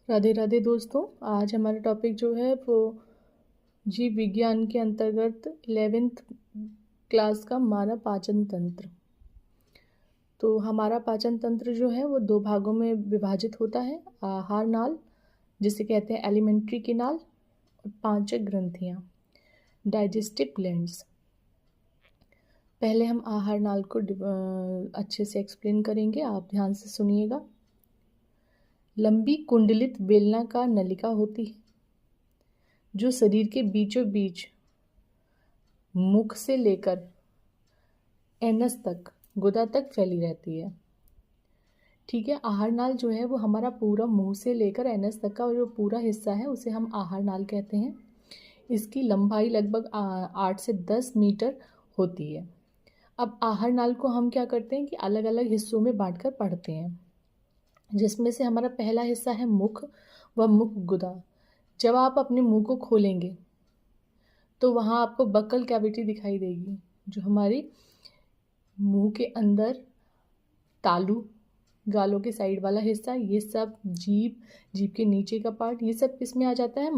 राधे राधे दोस्तों। आज हमारा टॉपिक जो है वो जीव विज्ञान के अंतर्गत 11th क्लास का मानव पाचन तंत्र। तो हमारा पाचन तंत्र जो है वो दो भागों में विभाजित होता है। आहार नाल जिसे कहते हैं एलिमेंट्री किनाल और पाचक ग्रंथियाँ डाइजेस्टिव ग्लैंड्स। पहले हम आहार नाल को अच्छे से एक्सप्लेन करेंगे, आप ध्यान से सुनिएगा। लंबी कुंडलित बेलनाकार नलिका होती है जो शरीर के बीचों बीच मुख से लेकर एनस तक गुदा तक फैली रहती है। ठीक है, आहार नाल जो है वो हमारा पूरा मुंह से लेकर एनस तक का जो पूरा हिस्सा है उसे हम आहार नाल कहते हैं। इसकी लंबाई लगभग 8 से 10 मीटर होती है। अब आहार नाल को हम क्या करते हैं कि अलग अलग हिस्सों में बांटकर पढ़ते हैं, जिसमें से हमारा पहला हिस्सा है मुख व मुख गुदा। जब आप अपने मुंह को खोलेंगे तो वहाँ आपको बक्कल कैविटी दिखाई देगी, जो हमारी मुंह के अंदर तालू, गालों के साइड वाला हिस्सा, ये सब जीभ के नीचे का पार्ट, ये सब किस में आ जाता है?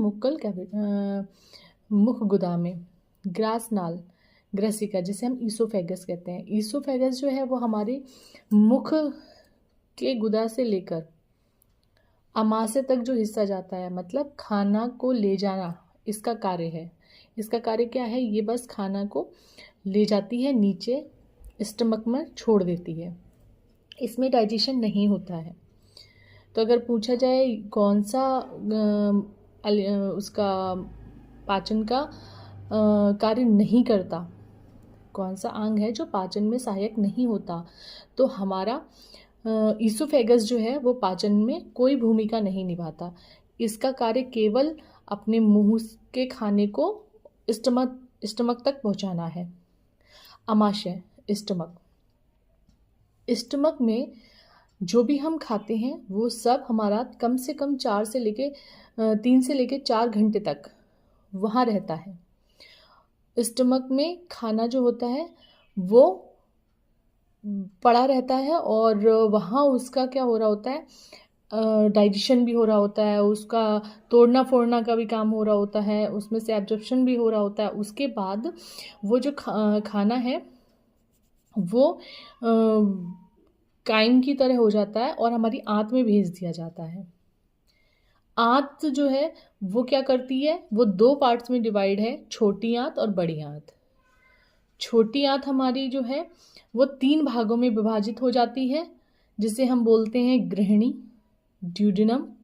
मुख गुदा में। ग्रास नाल, ग्रसिका, जिसे हम ईसोफेगस कहते हैं। ईसोफेगस जो है वो हमारे मुख के गुदा से लेकर अमाशय तक जो हिस्सा जाता है, मतलब खाना को ले जाना इसका कार्य है। इसका कार्य क्या है? ये बस खाना को ले जाती है, नीचे स्टमक में छोड़ देती है। इसमें डाइजेशन नहीं होता है। तो अगर पूछा जाए कौन सा उसका पाचन का कार्य नहीं करता, कौन सा अंग है जो पाचन में सहायक नहीं होता, तो हमारा ईसोफेगस जो है वो पाचन में कोई भूमिका नहीं निभाता। इसका कार्य केवल अपने मुंह के खाने को स्टमक तक पहुंचाना है। अमाशय, स्टमक में जो भी हम खाते हैं वो सब हमारा कम से कम 3 से लेके 4 घंटे तक वहाँ रहता है। स्टमक में खाना जो होता है वो पड़ा रहता है और वहाँ उसका क्या हो रहा होता है? डाइजेशन भी हो रहा होता है, उसका तोड़ना फोड़ना का भी काम हो रहा होता है, उसमें से एब्जॉर्प्शन भी हो रहा होता है। उसके बाद वो जो खाना है वो काइम की तरह हो जाता है और हमारी आंत में भेज दिया जाता है। आंत जो है वो क्या करती है? वो 2 पार्ट्स में डिवाइड है, छोटी आंत और बड़ी आंत। छोटी आंत हमारी जो है वो 3 भागों में विभाजित हो जाती है, जिसे हम बोलते हैं गृहिणी, ड्यूडेनम